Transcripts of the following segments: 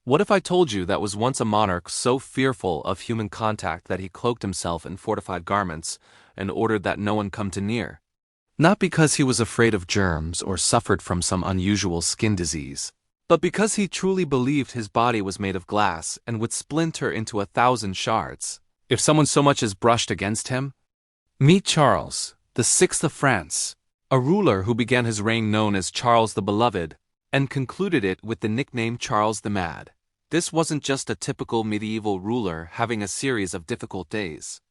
What if I told you that was once a monarch so fearful of human contact that he cloaked himself in fortified garments and ordered that no one come too near? Not because he was afraid of germs or suffered from some unusual skin disease, but because he truly believed his body was made of glass and would splinter into 1,000 shards if someone so much as brushed against him. Meet Charles, the Sixth of France, a ruler who began his reign known as Charles the Beloved and concluded it with the nickname Charles the Mad. This wasn't just a typical medieval ruler having a series of difficult days.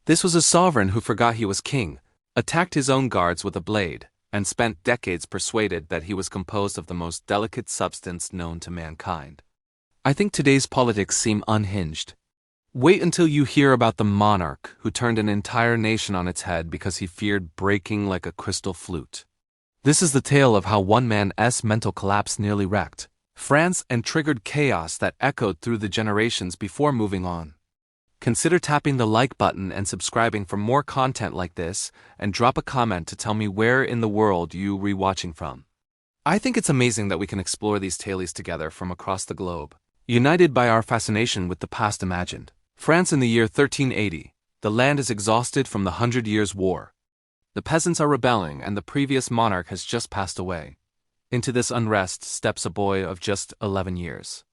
This was a sovereign who forgot he was king, attacked his own guards with a blade, and spent decades persuaded that he was composed of the most delicate substance known to mankind. I think today's politics seem unhinged. Wait until you hear about the monarch who turned an entire nation on its head because he feared breaking like a crystal flute. This is the tale of how one man's mental collapse nearly wrecked France and triggered chaos that echoed through the generations before moving on. Consider tapping the like button and subscribing for more content like this, and drop a comment to tell me where in the world you rewatching from. I think it's amazing that we can explore these tales together from across the globe, united by our fascination with the past imagined. France in the year 1380. The land is exhausted from the 100 Years' War. The peasants are rebelling and the previous monarch has just passed away. Into this unrest steps a boy of just 11 years.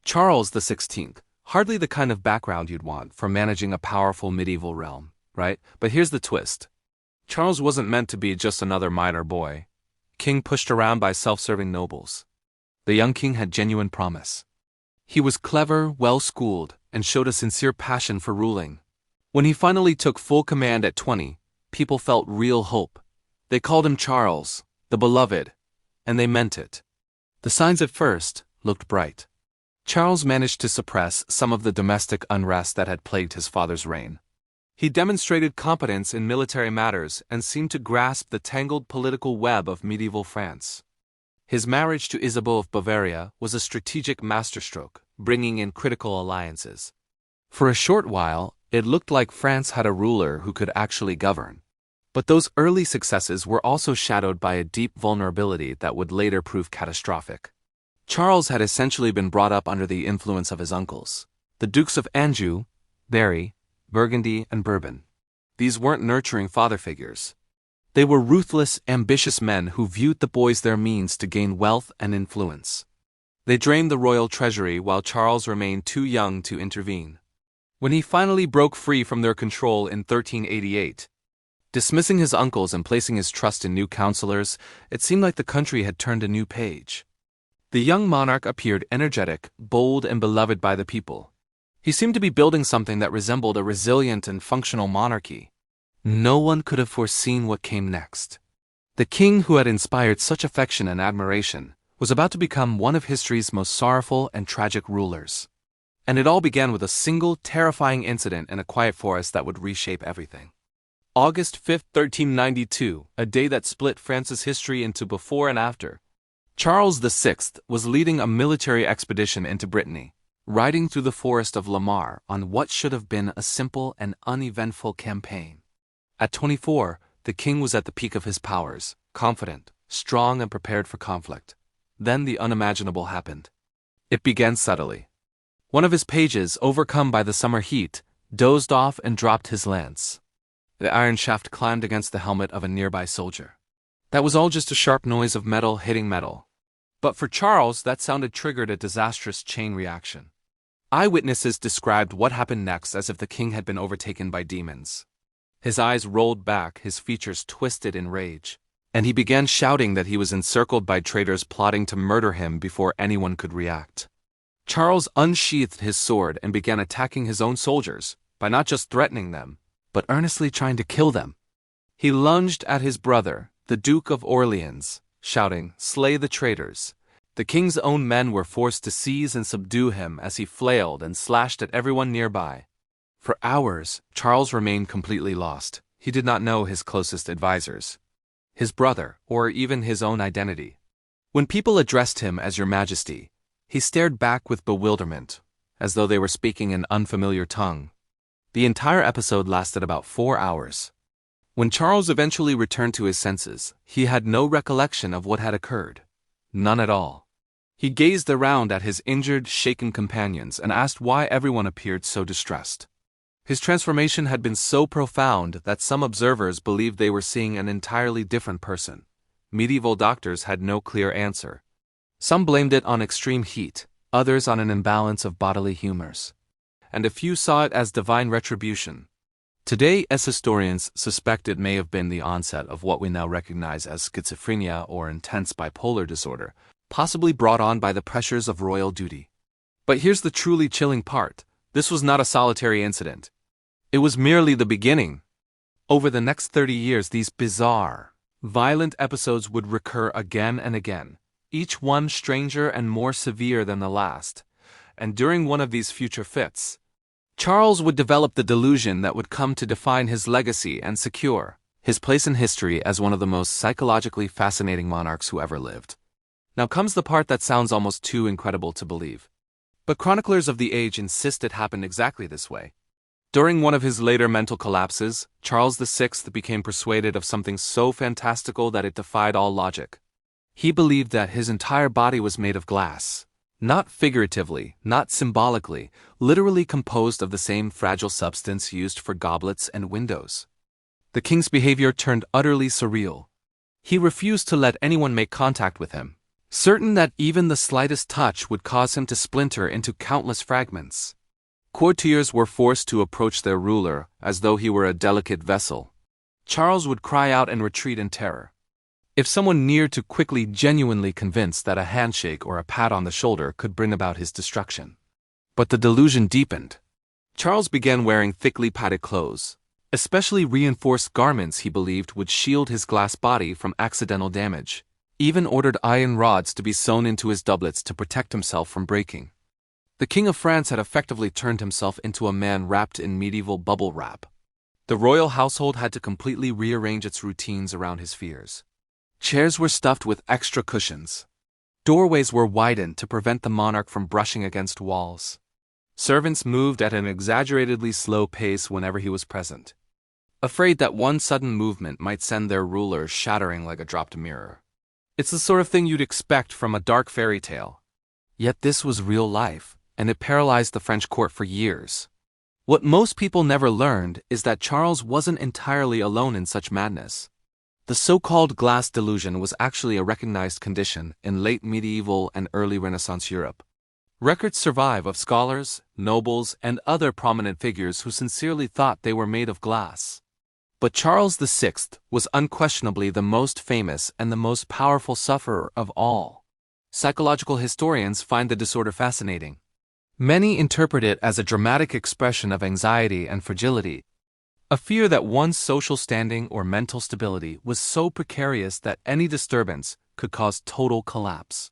Charles XVI. Hardly the kind of background you'd want for managing a powerful medieval realm, right? But here's the twist. Charles wasn't meant to be just another minor boy, king pushed around by self-serving nobles. The young king had genuine promise. He was clever, well-schooled, and showed a sincere passion for ruling. When he finally took full command at 20, people felt real hope. They called him Charles, the Beloved, and they meant it. The signs at first looked bright. Charles managed to suppress some of the domestic unrest that had plagued his father's reign. He demonstrated competence in military matters and seemed to grasp the tangled political web of medieval France. His marriage to Isabeau of Bavaria was a strategic masterstroke, bringing in critical alliances. For a short while, it looked like France had a ruler who could actually govern. But those early successes were also shadowed by a deep vulnerability that would later prove catastrophic. Charles had essentially been brought up under the influence of his uncles, the Dukes of Anjou, Berry, Burgundy, and Bourbon. These weren't nurturing father figures. They were ruthless, ambitious men who viewed the boys their means to gain wealth and influence. They drained the royal treasury while Charles remained too young to intervene. When he finally broke free from their control in 1388, dismissing his uncles and placing his trust in new counselors, it seemed like the country had turned a new page. The young monarch appeared energetic, bold, and beloved by the people. He seemed to be building something that resembled a resilient and functional monarchy. No one could have foreseen what came next. The king who had inspired such affection and admiration was about to become one of history's most sorrowful and tragic rulers. And it all began with a single, terrifying incident in a quiet forest that would reshape everything. August 5, 1392, a day that split France's history into before and after. Charles VI was leading a military expedition into Brittany, riding through the forest of Lamar on what should have been a simple and uneventful campaign. At 24, the king was at the peak of his powers, confident, strong, and prepared for conflict. Then the unimaginable happened. It began subtly. One of his pages, overcome by the summer heat, dozed off and dropped his lance. The iron shaft climbed against the helmet of a nearby soldier. That was all just a sharp noise of metal hitting metal. But for Charles, that sound triggered a disastrous chain reaction. Eyewitnesses described what happened next as if the king had been overtaken by demons. His eyes rolled back, his features twisted in rage, and he began shouting that he was encircled by traitors plotting to murder him before anyone could react. Charles unsheathed his sword and began attacking his own soldiers, by not just threatening them, but earnestly trying to kill them. He lunged at his brother, the Duke of Orleans, shouting, "Slay the traitors." The king's own men were forced to seize and subdue him as he flailed and slashed at everyone nearby. For hours, Charles remained completely lost. He did not know his closest advisors, his brother, or even his own identity. When people addressed him as Your Majesty, he stared back with bewilderment, as though they were speaking an unfamiliar tongue. The entire episode lasted about 4 hours. When Charles eventually returned to his senses, he had no recollection of what had occurred. None at all. He gazed around at his injured, shaken companions and asked why everyone appeared so distressed. His transformation had been so profound that some observers believed they were seeing an entirely different person. Medieval doctors had no clear answer. Some blamed it on extreme heat, others on an imbalance of bodily humors, and a few saw it as divine retribution. Today, as historians suspect it may have been the onset of what we now recognize as schizophrenia or intense bipolar disorder, possibly brought on by the pressures of royal duty. But here's the truly chilling part. This was not a solitary incident. It was merely the beginning. Over the next 30 years, these bizarre, violent episodes would recur again and again, each one stranger and more severe than the last. And during one of these future fits, Charles would develop the delusion that would come to define his legacy and secure his place in history as one of the most psychologically fascinating monarchs who ever lived. Now comes the part that sounds almost too incredible to believe. But chroniclers of the age insist it happened exactly this way. During one of his later mental collapses, Charles VI became persuaded of something so fantastical that it defied all logic. He believed that his entire body was made of glass. Not figuratively, not symbolically, literally composed of the same fragile substance used for goblets and windows. The king's behavior turned utterly surreal. He refused to let anyone make contact with him, certain that even the slightest touch would cause him to splinter into countless fragments. Courtiers were forced to approach their ruler as though he were a delicate vessel. Charles would cry out and retreat in terror. If someone near too quickly, genuinely convinced that a handshake or a pat on the shoulder could bring about his destruction. But the delusion deepened. Charles began wearing thickly padded clothes, especially reinforced garments he believed would shield his glass body from accidental damage, even ordered iron rods to be sewn into his doublets to protect himself from breaking. The King of France had effectively turned himself into a man wrapped in medieval bubble wrap. The royal household had to completely rearrange its routines around his fears. Chairs were stuffed with extra cushions. Doorways were widened to prevent the monarch from brushing against walls. Servants moved at an exaggeratedly slow pace whenever he was present, afraid that one sudden movement might send their ruler shattering like a dropped mirror. It's the sort of thing you'd expect from a dark fairy tale. Yet this was real life, and it paralyzed the French court for years. What most people never learned is that Charles wasn't entirely alone in such madness. The so-called glass delusion was actually a recognized condition in late medieval and early Renaissance Europe. Records survive of scholars, nobles, and other prominent figures who sincerely thought they were made of glass. But Charles VI was unquestionably the most famous and the most powerful sufferer of all. Psychological historians find the disorder fascinating. Many interpret it as a dramatic expression of anxiety and fragility, a fear that one's social standing or mental stability was so precarious that any disturbance could cause total collapse.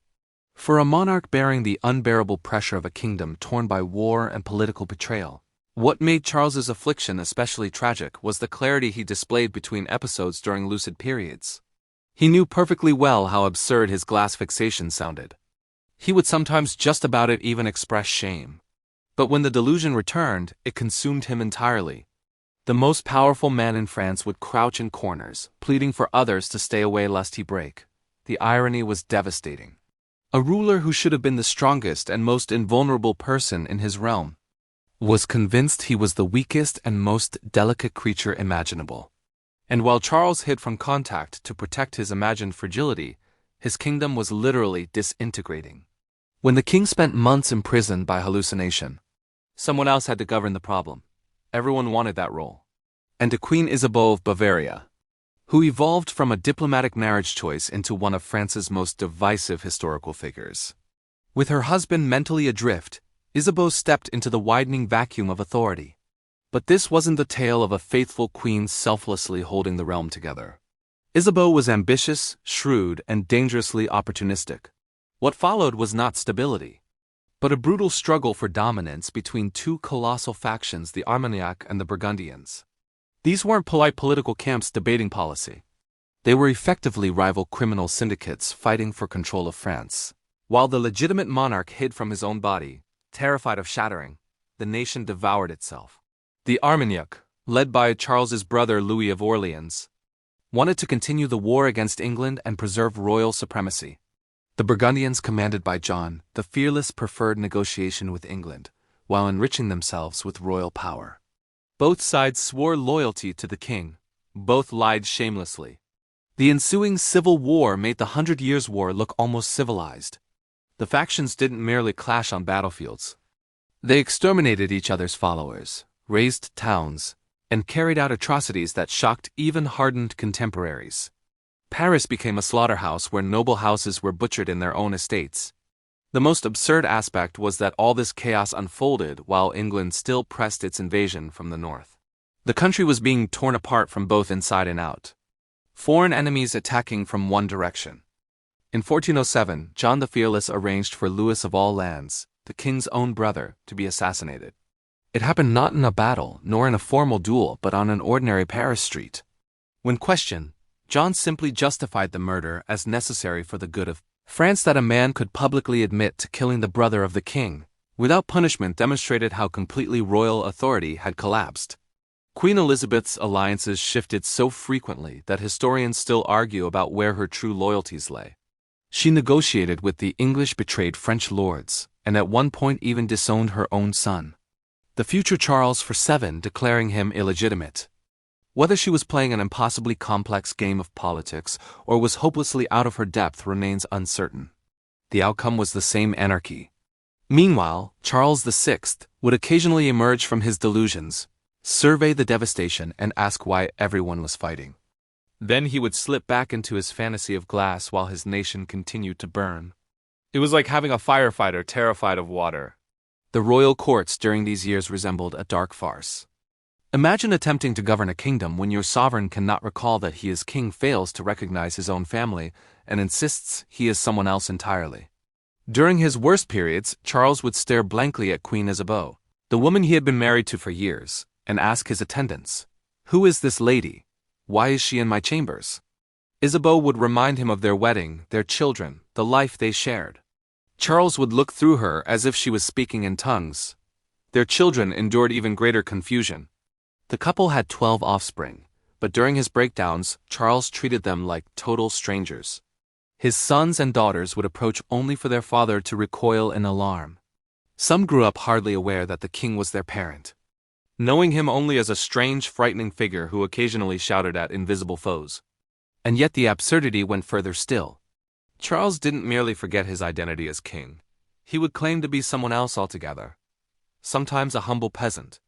For a monarch bearing the unbearable pressure of a kingdom torn by war and political betrayal, what made Charles's affliction especially tragic was the clarity he displayed between episodes during lucid periods. He knew perfectly well how absurd his glass fixation sounded. He would sometimes just about it even express shame. But when the delusion returned, it consumed him entirely. The most powerful man in France would crouch in corners, pleading for others to stay away lest he break. The irony was devastating. A ruler who should have been the strongest and most invulnerable person in his realm was convinced he was the weakest and most delicate creature imaginable. And while Charles hid from contact to protect his imagined fragility, his kingdom was literally disintegrating. When the king spent months imprisoned by hallucination, someone else had to govern the problem. Everyone wanted that role. And to Queen Isabeau of Bavaria, who evolved from a diplomatic marriage choice into one of France's most divisive historical figures. With her husband mentally adrift, Isabeau stepped into the widening vacuum of authority. But this wasn't the tale of a faithful queen selflessly holding the realm together. Isabeau was ambitious, shrewd, and dangerously opportunistic. What followed was not stability, but a brutal struggle for dominance between two colossal factions, the Armagnac and the Burgundians. These weren't polite political camps debating policy. They were effectively rival criminal syndicates fighting for control of France. While the legitimate monarch hid from his own body, terrified of shattering, the nation devoured itself. The Armagnac, led by Charles's brother Louis of Orleans, wanted to continue the war against England and preserve royal supremacy. The Burgundians, commanded by John the Fearless, preferred negotiation with England, while enriching themselves with royal power. Both sides swore loyalty to the king. Both lied shamelessly. The ensuing civil war made the 100 Years' War look almost civilized. The factions didn't merely clash on battlefields. They exterminated each other's followers, razed towns, and carried out atrocities that shocked even hardened contemporaries. Paris became a slaughterhouse where noble houses were butchered in their own estates. The most absurd aspect was that all this chaos unfolded while England still pressed its invasion from the north. The country was being torn apart from both inside and out. Foreign enemies attacking from one direction. In 1407, John the Fearless arranged for Louis of all lands, the king's own brother, to be assassinated. It happened not in a battle, nor in a formal duel, but on an ordinary Paris street. When questioned, John simply justified the murder as necessary for the good of France. That a man could publicly admit to killing the brother of the king, without punishment, demonstrated how completely royal authority had collapsed. Queen Elizabeth's alliances shifted so frequently that historians still argue about where her true loyalties lay. She negotiated with the English, betrayed French lords, and at one point even disowned her own son, the future Charles, for 7, declaring him illegitimate. Whether she was playing an impossibly complex game of politics or was hopelessly out of her depth remains uncertain. The outcome was the same: anarchy. Meanwhile, Charles VI would occasionally emerge from his delusions, survey the devastation, and ask why everyone was fighting. Then he would slip back into his fantasy of glass while his nation continued to burn. It was like having a firefighter terrified of water. The royal courts during these years resembled a dark farce. Imagine attempting to govern a kingdom when your sovereign cannot recall that he is king, fails to recognize his own family, and insists he is someone else entirely. During his worst periods, Charles would stare blankly at Queen Isabeau, the woman he had been married to for years, and ask his attendants, "Who is this lady? Why is she in my chambers?" Isabeau would remind him of their wedding, their children, the life they shared. Charles would look through her as if she was speaking in tongues. Their children endured even greater confusion. The couple had 12 offspring, but during his breakdowns, Charles treated them like total strangers. His sons and daughters would approach only for their father to recoil in alarm. Some grew up hardly aware that the king was their parent, knowing him only as a strange, frightening figure who occasionally shouted at invisible foes. And yet the absurdity went further still. Charles didn't merely forget his identity as king. He would claim to be someone else altogether. Sometimes a humble peasant.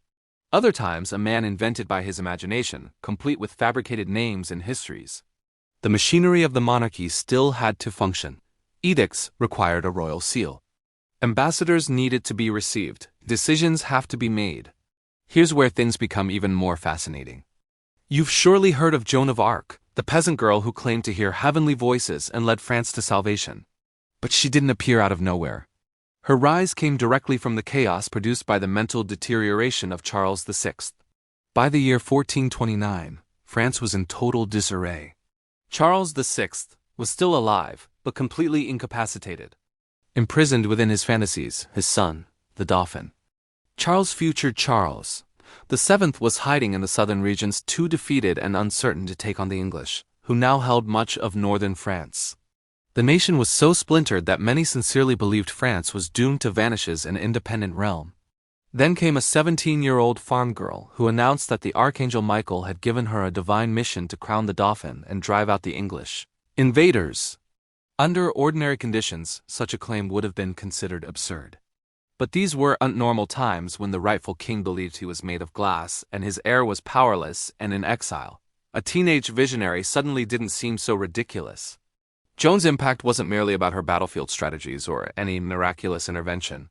Other times a man invented by his imagination, complete with fabricated names and histories. The machinery of the monarchy still had to function. Edicts required a royal seal. Ambassadors needed to be received. Decisions have to be made. Here's where things become even more fascinating. You've surely heard of Joan of Arc, the peasant girl who claimed to hear heavenly voices and led France to salvation. But she didn't appear out of nowhere. Her rise came directly from the chaos produced by the mental deterioration of Charles VI. By the year 1429, France was in total disarray. Charles VI was still alive, but completely incapacitated. Imprisoned within his fantasies, his son, the Dauphin. Charles' future Charles the Seventh was hiding in the southern regions, too defeated and uncertain to take on the English, who now held much of northern France. The nation was so splintered that many sincerely believed France was doomed to vanish as an independent realm. Then came a 17-year-old farm girl who announced that the Archangel Michael had given her a divine mission to crown the Dauphin and drive out the English invaders. Under ordinary conditions, such a claim would have been considered absurd. But these were abnormal times when the rightful king believed he was made of glass and his heir was powerless and in exile. A teenage visionary suddenly didn't seem so ridiculous. Joan's impact wasn't merely about her battlefield strategies or any miraculous intervention.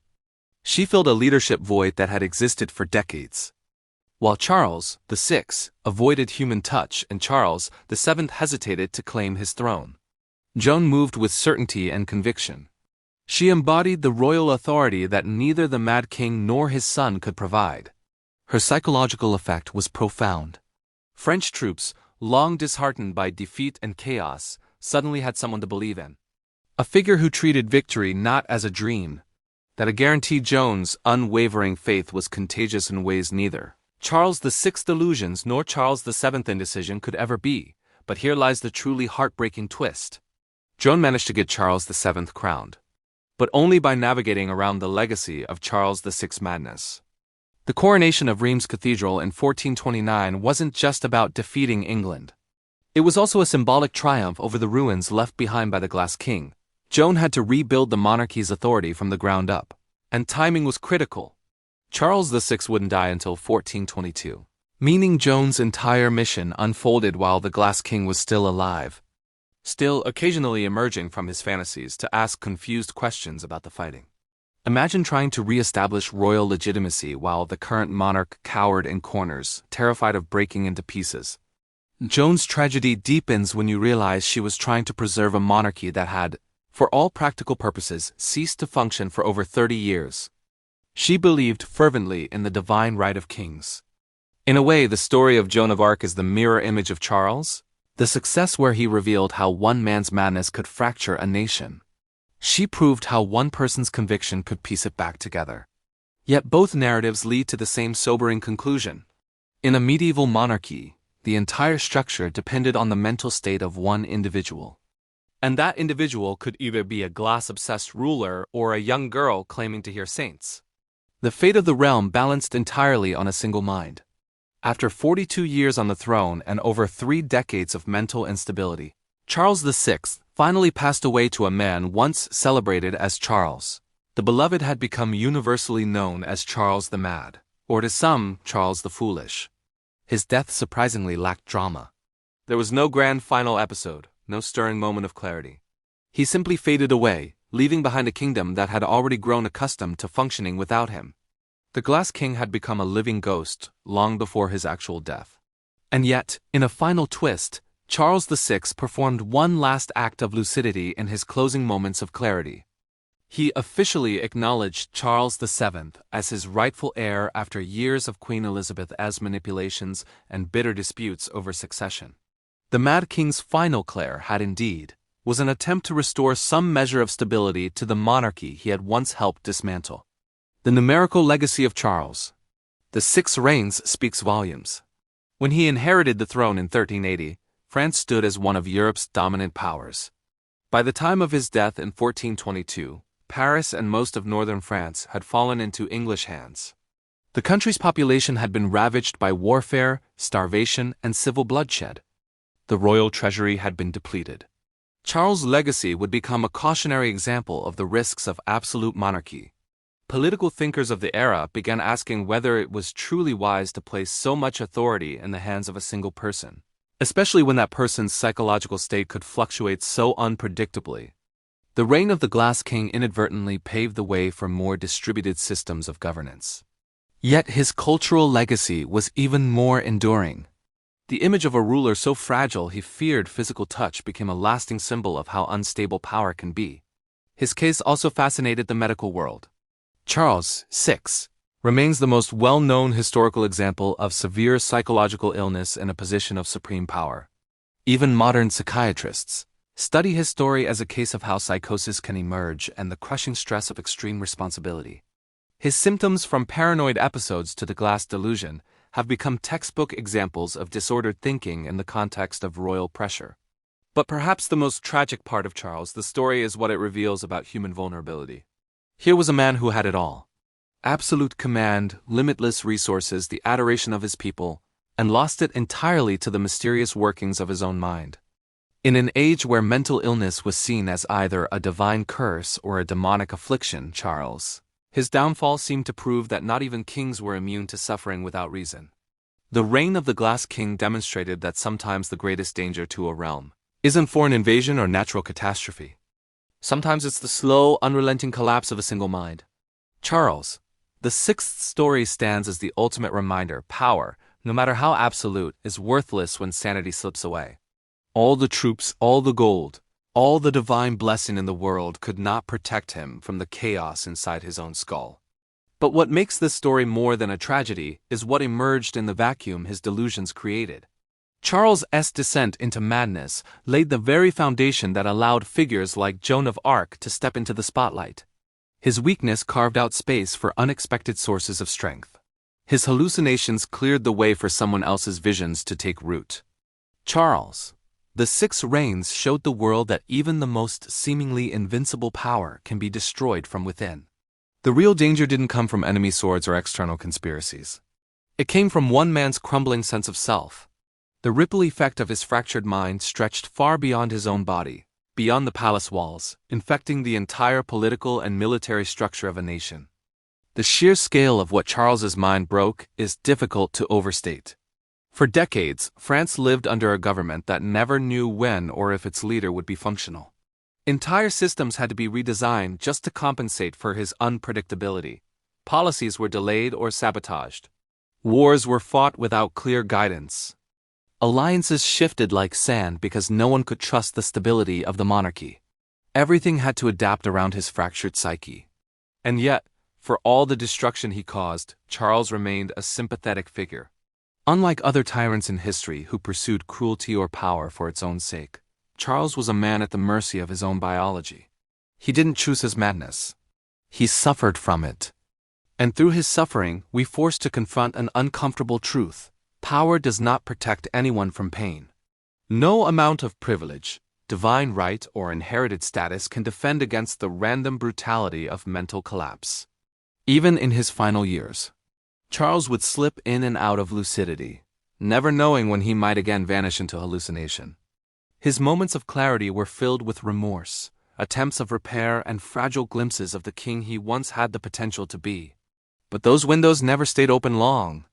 She filled a leadership void that had existed for decades. While Charles VI avoided human touch and Charles VII hesitated to claim his throne, Joan moved with certainty and conviction. She embodied the royal authority that neither the Mad King nor his son could provide. Her psychological effect was profound. French troops, long disheartened by defeat and chaos, suddenly had someone to believe in. A figure who treated victory not as a dream, that a guarantee. Joan's unwavering faith was contagious in ways neither Charles VI's delusions nor Charles VII's indecision could ever be, but here lies the truly heartbreaking twist. Joan managed to get Charles VII crowned, but only by navigating around the legacy of Charles VI's madness. The coronation of Reims Cathedral in 1429 wasn't just about defeating England. It was also a symbolic triumph over the ruins left behind by the Glass King. Joan had to rebuild the monarchy's authority from the ground up, and timing was critical. Charles VI wouldn't die until 1422, meaning Joan's entire mission unfolded while the Glass King was still alive, still occasionally emerging from his fantasies to ask confused questions about the fighting. Imagine trying to re-establish royal legitimacy while the current monarch cowered in corners, terrified of breaking into pieces. Joan's tragedy deepens when you realize she was trying to preserve a monarchy that had, for all practical purposes, ceased to function for over 30 years. She believed fervently in the divine right of kings. In a way, the story of Joan of Arc is the mirror image of Charles, the success where he revealed how one man's madness could fracture a nation. She proved how one person's conviction could piece it back together. Yet both narratives lead to the same sobering conclusion. In a medieval monarchy, the entire structure depended on the mental state of one individual. And that individual could either be a glass-obsessed ruler or a young girl claiming to hear saints. The fate of the realm balanced entirely on a single mind. After 42 years on the throne and over 3 decades of mental instability, Charles VI finally passed away to a man once celebrated as Charles. The beloved had become universally known as Charles the Mad, or to some, Charles the Foolish. His death surprisingly lacked drama. There was no grand final episode, no stirring moment of clarity. He simply faded away, leaving behind a kingdom that had already grown accustomed to functioning without him. The Glass King had become a living ghost long before his actual death. And yet, in a final twist, Charles VI performed one last act of lucidity in his closing moments of clarity. He officially acknowledged Charles VII as his rightful heir after years of Queen Elizabeth's manipulations and bitter disputes over succession. The Mad King's final clair had indeed was an attempt to restore some measure of stability to the monarchy he had once helped dismantle. The numerical legacy of Charles, the 6 reigns, speaks volumes. When he inherited the throne in 1380, France stood as one of Europe's dominant powers. By the time of his death in 1422, Paris and most of northern France had fallen into English hands. The country's population had been ravaged by warfare, starvation, and civil bloodshed. The royal treasury had been depleted. Charles' legacy would become a cautionary example of the risks of absolute monarchy. Political thinkers of the era began asking whether it was truly wise to place so much authority in the hands of a single person, especially when that person's psychological state could fluctuate so unpredictably. The reign of the Glass King inadvertently paved the way for more distributed systems of governance. Yet his cultural legacy was even more enduring. The image of a ruler so fragile he feared physical touch became a lasting symbol of how unstable power can be. His case also fascinated the medical world. Charles VI remains the most well-known historical example of severe psychological illness in a position of supreme power. Even modern psychiatrists study his story as a case of how psychosis can emerge and the crushing stress of extreme responsibility. His symptoms, from paranoid episodes to the glass delusion, have become textbook examples of disordered thinking in the context of royal pressure. But perhaps the most tragic part of Charles' the story is what it reveals about human vulnerability. Here was a man who had it all: absolute command, limitless resources, the adoration of his people, and lost it entirely to the mysterious workings of his own mind. In an age where mental illness was seen as either a divine curse or a demonic affliction, his downfall seemed to prove that not even kings were immune to suffering without reason. The reign of the Glass King demonstrated that sometimes the greatest danger to a realm isn't foreign invasion or natural catastrophe. Sometimes it's the slow, unrelenting collapse of a single mind. Charles, the 6th story, stands as the ultimate reminder: power, no matter how absolute, is worthless when sanity slips away. All the troops, all the gold, all the divine blessing in the world could not protect him from the chaos inside his own skull. But what makes this story more than a tragedy is what emerged in the vacuum his delusions created. Charles' descent into madness laid the very foundation that allowed figures like Joan of Arc to step into the spotlight. His weakness carved out space for unexpected sources of strength. His hallucinations cleared the way for someone else's visions to take root. Charles, The six reigns showed the world that even the most seemingly invincible power can be destroyed from within. The real danger didn't come from enemy swords or external conspiracies. It came from one man's crumbling sense of self. The ripple effect of his fractured mind stretched far beyond his own body, beyond the palace walls, infecting the entire political and military structure of a nation. The sheer scale of what Charles's mind broke is difficult to overstate. For decades, France lived under a government that never knew when or if its leader would be functional. Entire systems had to be redesigned just to compensate for his unpredictability. Policies were delayed or sabotaged. Wars were fought without clear guidance. Alliances shifted like sand because no one could trust the stability of the monarchy. Everything had to adapt around his fractured psyche. And yet, for all the destruction he caused, Charles remained a sympathetic figure. Unlike other tyrants in history who pursued cruelty or power for its own sake, Charles was a man at the mercy of his own biology. He didn't choose his madness. He suffered from it. And through his suffering, we forced to confront an uncomfortable truth. Power does not protect anyone from pain. No amount of privilege, divine right, or inherited status can defend against the random brutality of mental collapse. Even in his final years, Charles would slip in and out of lucidity, never knowing when he might again vanish into hallucination. His moments of clarity were filled with remorse, attempts of repair, and fragile glimpses of the king he once had the potential to be. But those windows never stayed open long.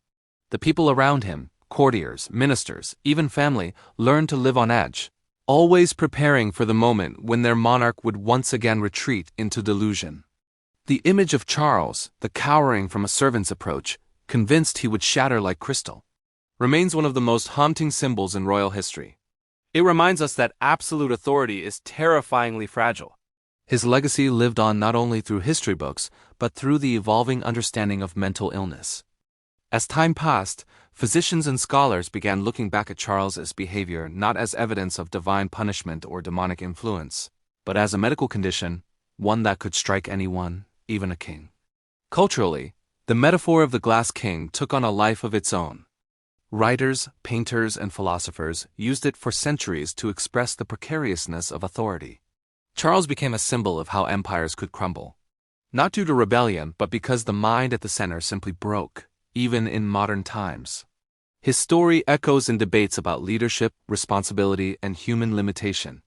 The people around him, courtiers, ministers, even family, learned to live on edge, always preparing for the moment when their monarch would once again retreat into delusion. The image of Charles, the cowering from a servant's approach, convinced he would shatter like crystal, remains one of the most haunting symbols in royal history. It reminds us that absolute authority is terrifyingly fragile. His legacy lived on not only through history books, but through the evolving understanding of mental illness. As time passed, physicians and scholars began looking back at Charles's behavior not as evidence of divine punishment or demonic influence, but as a medical condition, one that could strike anyone, even a king. Culturally, the metaphor of the glass king took on a life of its own. Writers, painters, and philosophers used it for centuries to express the precariousness of authority. Charles became a symbol of how empires could crumble. Not due to rebellion, but because the mind at the center simply broke, even in modern times. His story echoes in debates about leadership, responsibility, and human limitation.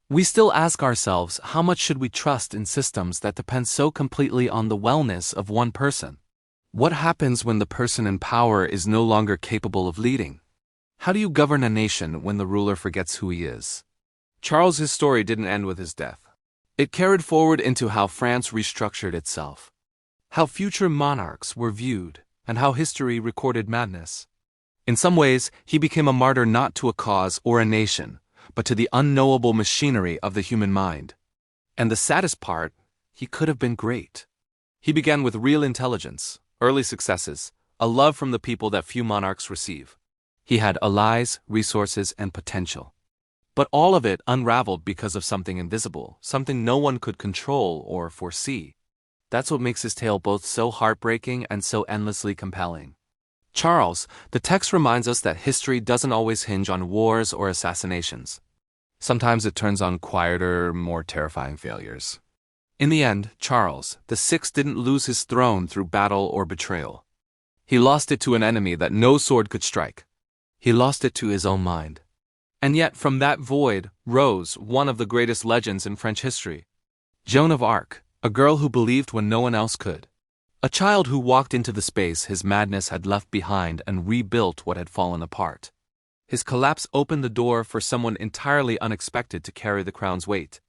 We still ask ourselves, how much should we trust in systems that depend so completely on the wellness of one person? What happens when the person in power is no longer capable of leading? How do you govern a nation when the ruler forgets who he is? Charles's story didn't end with his death. It carried forward into how France restructured itself, how future monarchs were viewed, and how history recorded madness. In some ways, he became a martyr not to a cause or a nation, but to the unknowable machinery of the human mind. And the saddest part, he could have been great. He began with real intelligence, early successes, a love from the people that few monarchs receive. He had allies, resources, and potential. But all of it unraveled because of something invisible, something no one could control or foresee. That's what makes his tale both so heartbreaking and so endlessly compelling. Charles, the text reminds us that history doesn't always hinge on wars or assassinations. Sometimes it turns on quieter, more terrifying failures. In the end, Charles, the Sixth, didn't lose his throne through battle or betrayal. He lost it to an enemy that no sword could strike. He lost it to his own mind. And yet, from that void rose one of the greatest legends in French history. Joan of Arc, a girl who believed when no one else could. A child who walked into the space his madness had left behind and rebuilt what had fallen apart. His collapse opened the door for someone entirely unexpected to carry the crown's weight.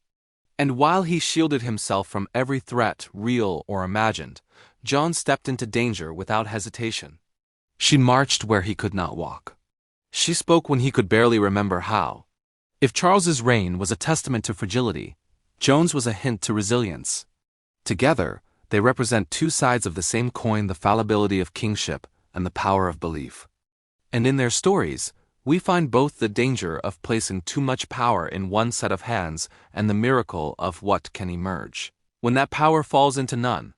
And while he shielded himself from every threat, real or imagined, Joan stepped into danger without hesitation. She marched where he could not walk. She spoke when he could barely remember how. If Charles's reign was a testament to fragility, Joan's was a hint to resilience. Together, they represent two sides of the same coin: the fallibility of kingship and the power of belief. And in their stories, we find both the danger of placing too much power in one set of hands and the miracle of what can emerge when that power falls into none.